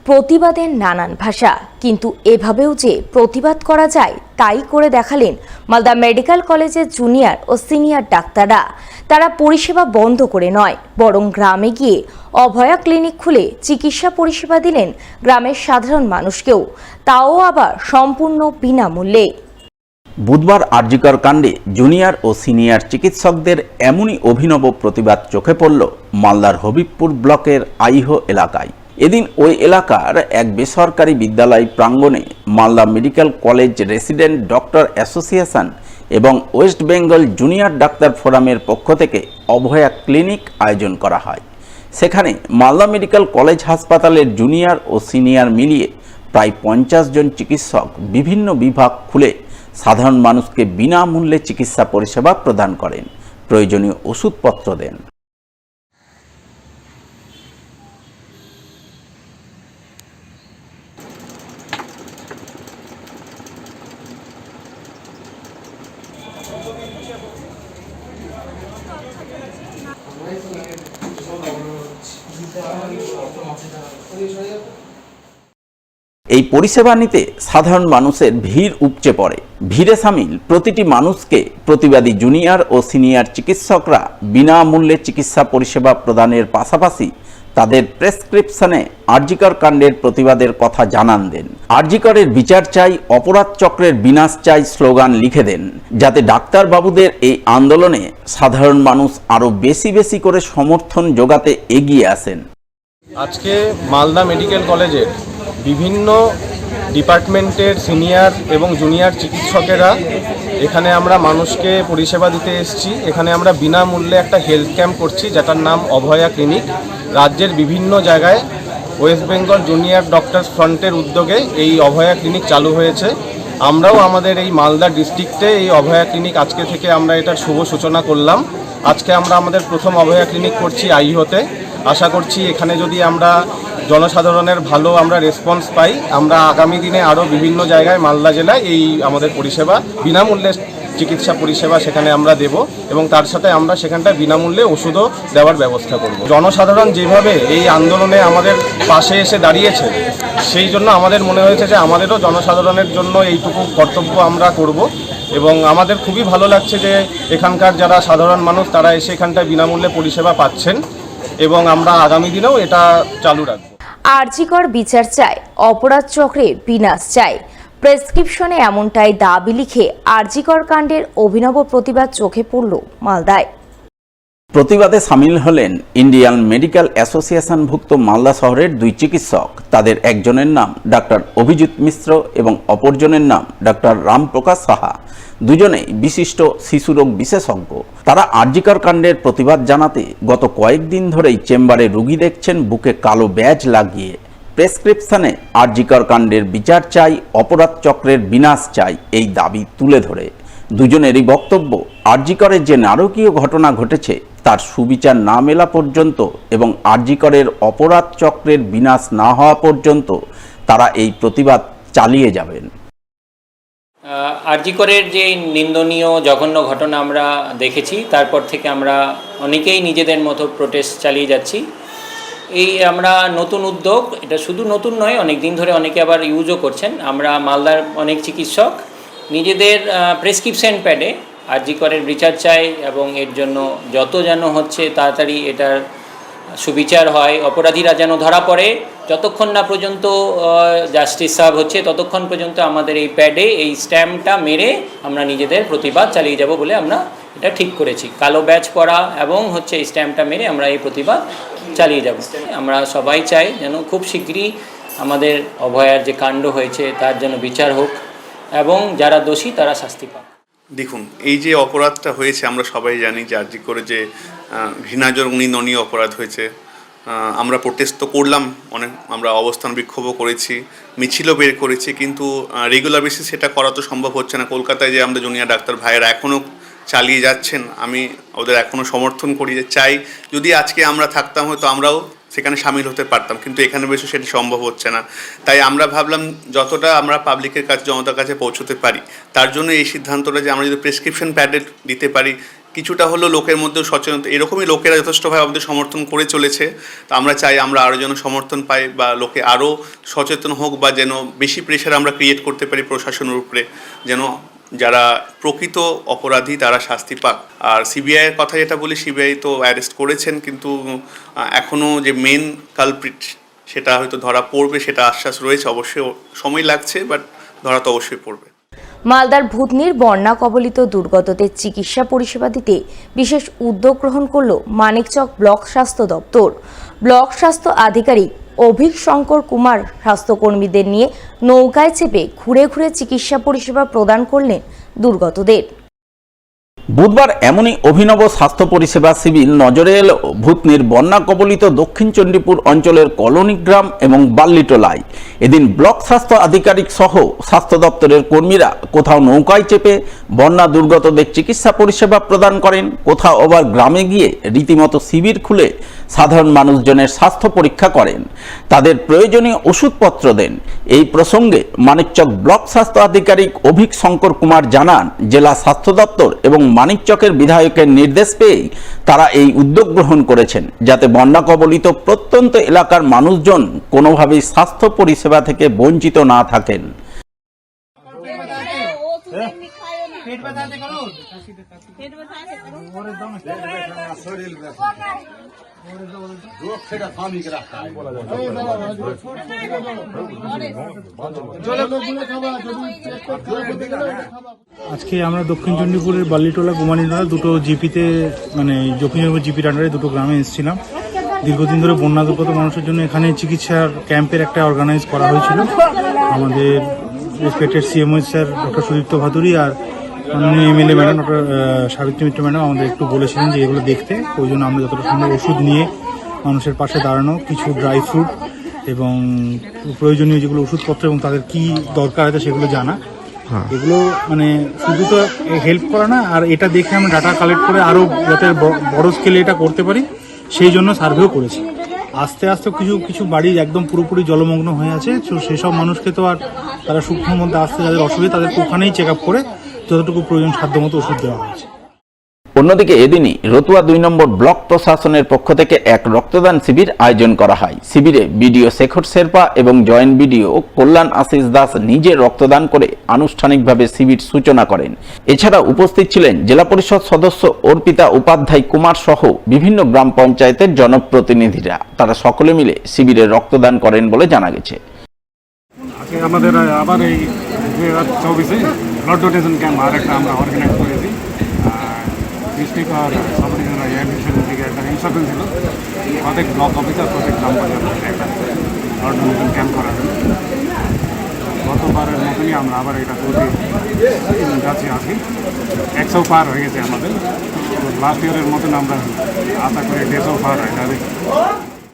প্রতিবাদের নানান ভাষা, কিন্তু এভাবেও যে প্রতিবাদ করা যায় তাই করে দেখালেন মালদা মেডিকেল কলেজের জুনিয়র ও সিনিয়র ডাক্তাররা। তারা পরিষেবা বন্ধ করে নয়, বরং গ্রামে গিয়ে অভয়া ক্লিনিক খুলে চিকিৎসা পরিষেবা দিলেন গ্রামের সাধারণ মানুষকেও, তাও আবার সম্পূর্ণ বিনামূল্যে। বুধবার আরজিকর কাণ্ডে জুনিয়র ও সিনিয়র চিকিৎসকদের এমনই অভিনব প্রতিবাদ চোখে পড়ল মালদার হবিবপুর ব্লকের আইহো এলাকায়। এদিন ওই এলাকার এক বেসরকারি বিদ্যালয় প্রাঙ্গণে Malda medical college resident doctor association এবং ওয়েস্ট বেঙ্গল জুনিয়র ডাক্তার ফোরামের পক্ষ থেকে অভয়া ক্লিনিক আয়োজন করা হয়। সেখানে মালদা মেডিকেল কলেজ হাসপাতালের জুনিয়র ও সিনিয়র মিলিয়ে প্রায় 50 জন চিকিৎসক বিভিন্ন বিভাগ খুলে সাধারণ মানুষকে বিনামূল্যে চিকিৎসা পরিষেবা প্রদান করেন, প্রয়োজনীয় ওষুধপত্র দেন। এই পরিষেবা নিতে সাধারণ মানুষের ভিড় উপচে পড়ে। ভিড়ে সামিল প্রতিটি মানুষকে প্রতিবাদী জুনিয়র ও সিনিয়র চিকিৎসকরা বিনামূল্যে চিকিৎসা পরিষেবা প্রদানের পাশাপাশি তাদের প্রেসক্রিপশনে আরজিকর কাণ্ডের প্রতিবাদের কথা জানান দেন। আরজিকরের বিচার চাই, অপরাধ চক্রের বিনাশ চাই স্লোগান লিখে দেন, যাতে ডাক্তারবাবুদের এই আন্দোলনে সাধারণ মানুষ আরও বেশি বেশি করে সমর্থন জোগাতে এগিয়ে আসেন। আজকে মালদা মেডিকেল কলেজের বিভিন্ন ডিপার্টমেন্টের সিনিয়র এবং জুনিয়র চিকিৎসকেরা এখানে আমরা মানুষকে পরিষেবা দিতে এসেছি। এখানে আমরা বিনামূল্যে একটা হেলথ ক্যাম্প করছি, যেটার নাম অভয়া ক্লিনিক। রাজ্যের বিভিন্ন জায়গায় ওয়েস্ট বেঙ্গল জুনিয়র ডক্টরস ফ্রন্টের উদ্যোগে এই অভয়া ক্লিনিক চালু হয়েছে। আমরাও আমাদের এই মালদা ডিস্ট্রিক্টে এই অভয়া ক্লিনিক আজকে থেকে আমরা এটার শুভ সূচনা করলাম। আজকে আমরা আমাদের প্রথম অভয়া ক্লিনিক করছি আইহোতে। আশা করছি এখানে যদি আমরা জনসাধারণের ভালো আমরা রেসপন্স পাই, আমরা আগামী দিনে আরও বিভিন্ন জায়গায় মালদা জেলায় এই আমাদের পরিষেবা বিনামূল্যে চিকিৎসা পরিষেবা সেখানে আমরা দেব, এবং তার সাথে আমরা সেখানটায় বিনামূল্যে ওষুধও দেওয়ার ব্যবস্থা করব। জনসাধারণ যেভাবে এই আন্দোলনে আমাদের পাশে এসে দাঁড়িয়েছে, সেই জন্য আমাদের মনে হয়েছে যে আমাদেরও জনসাধারণের জন্য এইটুকু কর্তব্য আমরা করব। এবং আমাদের খুবই ভালো লাগছে যে এখানকার যারা সাধারণ মানুষ তারা এসে এখানটায় বিনামূল্যে পরিষেবা পাচ্ছেন, এবং আমরা আগামী দিনেও এটা চালু রাখব। আরজিকর বিচার চাই, অপরাধ চক্রের বিনাশ চাই, প্রেসক্রিপশনে এমনটাই দাবি লিখে আরজিকর কাণ্ডের অভিনব প্রতিবাদ চোখে পড়ল মালদায়। প্রতিবাদে সামিল হলেন ইন্ডিয়ান মেডিকেল অ্যাসোসিয়েশনভুক্ত মালদা শহরের দুই চিকিৎসক। তাদের একজনের নাম ডাক্তার অভিজিৎ মিশ্র এবং অপরজনের নাম ডাক্তার রামপ্রকাশ সাহা, দুজনেই বিশিষ্ট শিশুরোগ বিশেষজ্ঞ। তারা আরজিকর কাণ্ডের প্রতিবাদ জানাতে গত কয়েকদিন ধরেই চেম্বারে রোগী দেখছেন বুকে কালো ব্যাজ লাগিয়ে। প্রেসক্রিপশনে আরজিকর কাণ্ডের বিচার চাই, অপরাধ চক্রের বিনাশ চাই এই দাবি তুলে ধরে দুজনেরই বক্তব্য, আরজিকরের যে নারকীয় ঘটনা ঘটেছে তার সুবিচার না মেলা পর্যন্ত এবং আরজিকরের অপরাধ চক্রের বিনাশ না হওয়া পর্যন্ত তারা এই প্রতিবাদ চালিয়ে যাবেন। আরজিকরের যে নিন্দনীয় জঘন্য ঘটনা আমরা দেখেছি, তারপর থেকে আমরা অনেকেই নিজেদের মতো প্রোটেস্ট চালিয়ে যাচ্ছি। এই আমরা নতুন উদ্যোগ, এটা শুধু নতুন নয়, অনেক দিন ধরে অনেকে আবার ইউজও করছেন। আমরা মালদার অনেক চিকিৎসক নিজেদের প্রেসক্রিপশন প্যাডে আরজিকরের বিচার চাই এবং এর জন্য যত যেন হচ্ছে তাড়াতাড়ি এটার সুবিচার হয়, অপরাধীরা যেন ধরা পড়ে, যতক্ষণ না পর্যন্ত জাস্টিস সার্ভ হচ্ছে ততক্ষণ পর্যন্ত আমাদের এই প্যাডে এই স্ট্যাম্পটা মেরে আমরা নিজেদের প্রতিবাদ চালিয়ে যাব বলে আমরা এটা ঠিক করেছি। কালো ব্যাজ পরা এবং হচ্ছে এই স্ট্যাম্পটা মেরে আমরা এই প্রতিবাদ চালিয়ে যাব। আমরা সবাই চাই যেন খুব শীঘ্রই আমাদের অভয়ার যে কাণ্ড হয়েছে তার জন্য বিচার হোক এবং যারা দোষী তারা শাস্তি পাক। দেখুন, এই যে অপরাধটা হয়েছে আমরা সবাই জানি যে আরজিকরে যে ঘৃণাজনক নিন্দনীয় অপরাধ হয়েছে। আমরা প্রোটেস্ট তো করলাম, অনেক আমরা অবস্থান বিক্ষোভও করেছি, মিছিলও বের করেছি, কিন্তু রেগুলার বেসিস সেটা করা তো সম্ভব হচ্ছে না। কলকাতায় যে আমরা জুনিয়র ডাক্তার ভাইয়েরা এখনও চালিয়ে যাচ্ছেন, আমি ওদের এখনও সমর্থন করি। যে চাই যদি আজকে আমরা থাকতাম হয়তো আমরাও সেখানে সামিল হতে পারতাম, কিন্তু এখানে বেশি সেটি সম্ভব হচ্ছে না। তাই আমরা ভাবলাম যতটা আমরা পাবলিকের কাছে জনতার কাছে পৌঁছতে পারি তার জন্য এই সিদ্ধান্তটা যে আমরা যদি প্রেসক্রিপশন প্যাডে দিতে পারি কিছুটা হলো লোকের মধ্যে সচেতনতা, এরকমই লোকেরা যথেষ্টভাবে আমাদের সমর্থন করে চলেছে। তো আমরা চাই আমরা আরও যেন সমর্থন পাই বা লোকে আরও সচেতন হোক, বা যেন বেশি প্রেশার আমরা ক্রিয়েট করতে পারি প্রশাসনের উপরে, যেন যারা প্রকৃত অপরাধী তারা শাস্তি পাক। আর সিবিআইয়ের কথা যেটা বলি, সিবিআই তো অ্যারেস্ট করেছেন, কিন্তু এখনও যে মেন কালপ্রিট সেটা হয়তো ধরা পড়বে সেটা আশ্বাস রয়েছে। অবশ্যই সময় লাগছে, বাট ধরা তো অবশ্যই পড়বে। মালদার ভূতনির বন্যা কবলিত দুর্গতদের চিকিৎসা পরিষেবা দিতে বিশেষ উদ্যোগ গ্রহণ করল মানিকচক ব্লক স্বাস্থ্য দপ্তর। ব্লক স্বাস্থ্য আধিকারিক অভিক শঙ্কর কুমার স্বাস্থ্যকর্মীদের নিয়ে নৌকায় চেপে ঘুরে ঘুরে চিকিৎসা পরিষেবা প্রদান করলেন দুর্গতদের। বুধবার এমনই অভিনব স্বাস্থ্য পরিষেবা শিবির নজরে এলো ভূতনির বন্যা কবলিত দক্ষিণ চণ্ডীপুর অঞ্চলের কলোনি গ্রাম এবং বাল্লিটোলায়। এদিন ব্লক স্বাস্থ্য আধিকারিক সহ স্বাস্থ্য দপ্তরের কর্মীরা কোথাও নৌকায় চেপে বন্যা দুর্গতদের চিকিৎসা পরিষেবা প্রদান করেন, কোথাও আবার গ্রামে গিয়ে রীতিমতো শিবির খুলে সাধারণ মানুষজনের স্বাস্থ্য পরীক্ষা করেন, তাদের প্রয়োজনীয় ওষুধপত্র দেন। এই প্রসঙ্গে মানিকচক ব্লক স্বাস্থ্য আধিকারিক অভিক শঙ্কর কুমার জানান, জেলা স্বাস্থ্য দপ্তর এবং মানিকচকের বিধায়কের নির্দেশ পেয়েই তারা এই উদ্যোগ গ্রহণ করেছেন, যাতে বন্যা কবলিত প্রত্যন্ত এলাকার মানুষজন কোনোভাবেই স্বাস্থ্য পরিষেবা থেকে বঞ্চিত না থাকেন। আজকে আমরা দক্ষিণ চণ্ডীপুরের বাল্লিটোলা গুমানিটোলা দুটো জিপিতে মানে জখিমনগর জিপির আন্ডারে দুটো গ্রামে এসেছিলাম। দীর্ঘদিন ধরে বন্যা দুর্গত মানুষের জন্য এখানে চিকিৎসার ক্যাম্পের একটা অর্গানাইজ করা হয়েছিল। আমাদের respected CMO sir doctor Sudipta Bhaduri আর মাননীয় MLA madam doctor Sabitri Mitra madam আমাদের একটু বলেছিলেন যে এগুলো দেখতে, ওই জন্য আমরা যতটা সম্ভব ওষুধ নিয়ে মানুষের পাশে দাঁড়ানো, কিছু ড্রাই ফ্রুট এবং প্রয়োজনীয় যেগুলো ওষুধপত্র এবং তাদের কি দরকার আছে সেগুলো জানা। এগুলো মানে শুধু তো হেল্প করা না, আর এটা দেখে আমরা ডাটা কালেক্ট করে আরও যাতে বড় স্কেলে এটা করতে পারি সেই জন্য সার্ভেও করেছি। আস্তে আস্তে কিছু কিছু বাড়ি একদম পুরোপুরি জলমগ্ন হয়ে আছে, তো সেসব মানুষকে তো আর তারা সূক্ষ্ম মধ্যে আসতে যাদের অসুবিধা তাদেরকে ওখানেই চেক আপ করে যতটুকু প্রয়োজন সাধ্যমতো ওষুধ দেওয়া হয়েছে। অন্যদিকে এদিনই রতুয়া 2 নম্বর ব্লক প্রশাসনের পক্ষ থেকে এক রক্তদান শিবির আয়োজন করা হয়। শিবিরে বিডিও শেখর শেরপা এবং জয়েন্ট বিডিও কল্যাণ আশিস দাস নিজে রক্তদান করে আনুষ্ঠানিকভাবে শিবির সূচনা করেন। এছাড়া উপস্থিত ছিলেন জেলা পরিষদ সদস্য অর্পিতা উপাধ্যায় কুমার সহ বিভিন্ন গ্রাম পঞ্চায়েতের জনপ্রতিনিধিরা। তারা সকলে মিলে শিবিরে রক্তদান করেন বলে জানা গেছে। আমাদের আবার এই 2024-এ ব্লাড ডোনেশন ক্যাম্প আর একটা আমরা অর্গানাইজ করেছি। ডিস্ট্রিক্ট আর সাব রিজনাল এয়ারমিশন থেকে একটা ইনস্ট্রাকশন ছিল প্রত্যেক ব্লক অফিসার প্রত্যেক গ্রাম পঞ্চায়েত একটা ব্লাড ডোনেশন ক্যাম্প করার জন্য। গতবারের মতনই আমরা আবার এটা করতে যাচ্ছি। আজকে 100 পার হয়ে গেছে আমাদের। লাস্ট ইয়ারের মতন আমরা আশা করি 150 পার হয় তাদের।